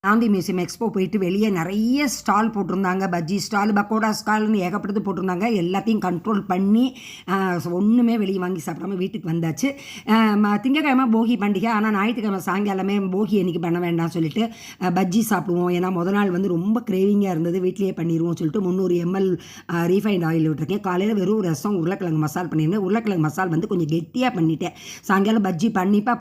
Gandhi museum expo போயிட்டு வெளியே நிறைய ஸ்டால் போட்டிருந்தாங்க. பஜ்ஜி ஸ்டால், பக்கோடா ஸ்டால்னு ஏகப்பட்டது போட்டிருந்தாங்க. எல்லாத்தையும் கண்ட்ரோல் பண்ணி ஒன்றுமே வெளியே வாங்கி சாப்பிடாம வீட்டுக்கு வந்தாச்சு. திங்கக்கிழமை போகி பண்டிகை, ஆனால் ஞாயிற்றுக்கிழமை சாயங்காலமே போகி அன்றைக்கி பண்ண வேண்டாம் சொல்லிட்டு பஜ்ஜி சாப்பிடுவோம். ஏன்னா முதல் நாள் வந்து ரொம்ப கிரேவிங்காக இருந்தது, வீட்லேயே பண்ணிடுவோம் சொல்லிட்டு 300 ml ரீஃபைண்ட் ஆயில் விட்டுருக்கேன். காலையில் வெறும் ரசம் உருளைக்கிழங்கு மசால் பண்ணியிருந்தேன். உருளைக்கிழங்கு மசால் வந்து கொஞ்சம் கெட்டியாக பண்ணிட்டேன். சாயங்காலம் பஜ்ஜி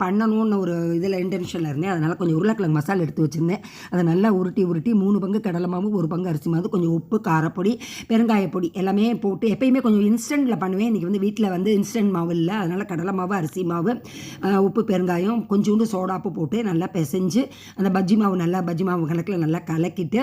பண்ணணும்னு ஒரு இதில் இன்டென்ஷனில் இருந்தேன். அதனால் கொஞ்சம் உருளைக்கிழங்கு மசால் எடுத்து வச்சுருந்தேன். அதை நல்லா உருட்டி 3 பங்கு கடலை மாவு, 1 பங்கு அரிசி மாவு, கொஞ்சம் உப்பு, காரப்பொடி, பெருங்காயப்பொடி எல்லாமே போட்டு எப்பயுமே கொஞ்சம் இன்ஸ்டண்ட்டில் பண்ணுவேன். இன்றைக்கி வந்து வீட்டில் வந்து இன்ஸ்டன்ட் மாவு இல்லை, அதனால் கடலை மாவு, அரிசி மாவு, உப்பு, பெருங்காயம், கொஞ்சோண்டு சோடாப்பு போட்டு நல்லா பிசைஞ்சு அந்த பஜ்ஜி மாவு கணக்கில் நல்லா கலக்கிட்டு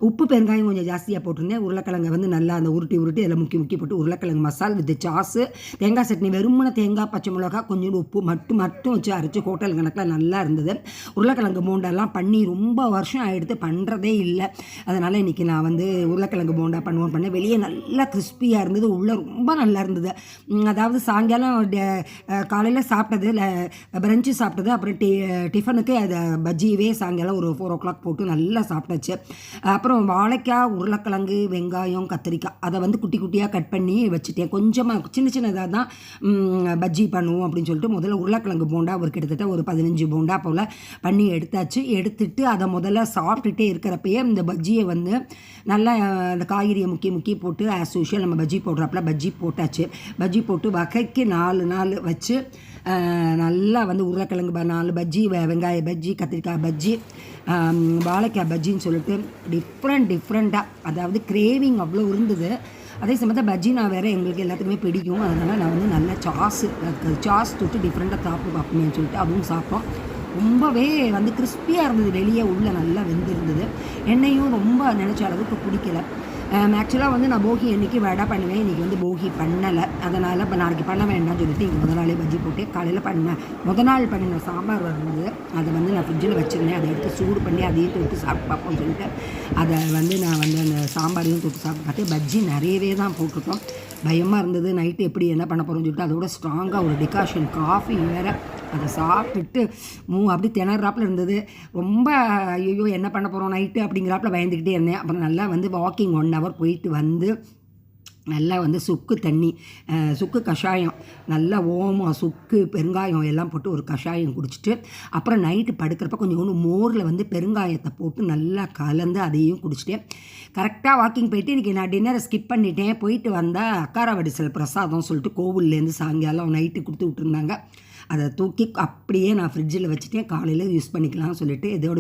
உப்பு பெருங்காயம் கொஞ்சம் ஜாஸ்தியாக போட்டிருந்தேன். உருளைக்கிழங்கை வந்து நல்லா அந்த உருட்டி அதில் முக்கி போட்டு உருளைக்கிழங்கு மசால் வித் சாஸு, தேங்காய் சட்னி, வெறுமன தேங்காய், பச்சை மிளகா, கொஞ்சோண்டு உப்பு மட்டும் வச்சு அரைச்சி ஹோட்டல் கணக்கில் நல்லா இருந்தது. உருளைக்கிழங்கு போண்டாலாம் பண்ணி ரொம்ப வருஷம் ஆகிடுத்து, பண்ணுறதே இல்லை. அதனால் இன்றைக்கி நான் வந்து உருளைக்கிழங்கு போண்டா பண்ணேன். வெளியே நல்லா கிறிஸ்பியாக இருந்தது, உள்ளே ரொம்ப நல்லா இருந்தது. அதாவது சாயங்காலம் காலையில் சாப்பிட்டது பிரஞ்சு சாப்பிட்டது, அப்புறம் டிஃபனுக்கு அதை பஜ்ஜியவே சாயங்காலம் ஒரு 4 o'clock போட்டு நல்லா சாப்பிட்டாச்சு. அப்புறம் வாழைக்காய், உருளைக்கிழங்கு, வெங்காயம், கத்திரிக்காய் அதை வந்து குட்டி குட்டியாக கட் பண்ணி வச்சுட்டேன். கொஞ்சமாக சின்னதாக தான் பஜ்ஜி பண்ணுவோம் அப்படின்னு சொல்லிட்டு முதல்ல உருளைக்கிழங்கு போண்டா ஒரு கிட்டத்தட்ட ஒரு 15 போண்டா போல் பண்ணி எடுத்துட்டு அதை முதல்ல சாப்பிட்டுட்டே இருக்கிறப்பயே இந்த பஜ்ஜியை வந்து நல்லா அந்த காய்கறியை முக்கி போட்டு ஆஸ் யூஷுவல் நம்ம பஜ்ஜி போடுறப்பல பஜ்ஜி போட்டாச்சு. பஜ்ஜி போட்டு வகைக்கு 4 வச்சு நல்லா வந்து உருளைக்கிழங்கு 4 பஜ்ஜி, வெங்காய பஜ்ஜி, கத்திரிக்காய் பஜ்ஜி, வாழைக்காய் பஜ்ஜின்னு சொல்லிட்டு டிஃப்ரெண்ட்டாக, அதாவது கிரேவிங் அவ்வளோ இருந்தது. அதே சமயத்தில் பஜ்ஜி நான் வேறு எங்களுக்கு எல்லாத்துக்குமே பிடிக்கும். அதனால் நான் வந்து நல்லா சாஸ் தொட்டு டிஃப்ரெண்ட்டாக பார்ப்போமேன்னு சொல்லிட்டு அதுவும் சாப்பிட்டோம். ரொம்பவே வந்து கிறிஸ்பியாக இருந்தது, வெளியே உள்ள நல்லா வெந்திருந்தது. எண்ணெயும் ரொம்ப நினச்ச அளவுக்கு பிடிக்கல. ஆக்சுவலாக வந்து நான் போகி அன்றைக்கி வடை பண்ணுவேன், இன்றைக்கி வந்து போகி பண்ணலை. அதனால் இப்போ நாளைக்கு பண்ண வேண்டாம்னு சொல்லிட்டு இங்கே முதல் நாளே பஜ்ஜி போட்டு காலையில் முதல் நாள் பண்ணின சாம்பார் இருந்தது, அதை வந்து நான் ஃப்ரிட்ஜில் வச்சுருந்தேன். அதை எடுத்து சூடு பண்ணி அதையும் தொட்டு சாப்பிட்டு பார்ப்போம்னு சொல்லிட்டு அதை வந்து நான் வந்து அந்த சாம்பாரையும் தொட்டு சாப்பிட்டு பார்த்தேன். பஜ்ஜி நிறையவே தான் போட்டிருக்கோம். பயமாக இருந்தது, நைட்டு எப்படி என்ன பண்ண போகிறோம்னு சொல்லிட்டு அதோட ஸ்ட்ராங்காக ஒரு டிகாஷன் காஃபி வேறு, அதை சாப்பிட்டுட்டு அப்படி திணறாப்பில் இருந்தது. ரொம்ப ஐயோ என்ன பண்ண போகிறோம் நைட்டு அப்படிங்கிறாப்பில் பயந்துக்கிட்டே இருந்தேன். அப்புறம் நல்லா வந்து வாக்கிங் 1 hour போயிட்டு வந்து நல்லா வந்து சுக்கு கஷாயம், நல்லா ஓமம், சுக்கு, பெருங்காயம் எல்லாம் போட்டு ஒரு கஷாயம் குடிச்சிட்டு அப்புறம் நைட்டு படுக்கிறப்ப கொஞ்சம் மோரில் வந்து பெருங்காயத்தை போட்டு நல்லா கலந்து அதையும் குடிச்சிட்டேன். கரெக்டாக வாக்கிங் போயிட்டு இன்றைக்கி நான் டின்னரை ஸ்கிப் பண்ணிட்டேன். போயிட்டு வந்தால் அக்காரவடிசல் பிரசாதம் சொல்லிட்டு கோவில்லேருந்து சாயங்காலம் நைட்டு கொடுத்து விட்டுருந்தாங்க. அதை தூக்கி அப்படியே நான் ஃப்ரிட்ஜில் வச்சுட்டேன். காலையில் யூஸ் பண்ணிக்கலாம்னு சொல்லிட்டு இதோட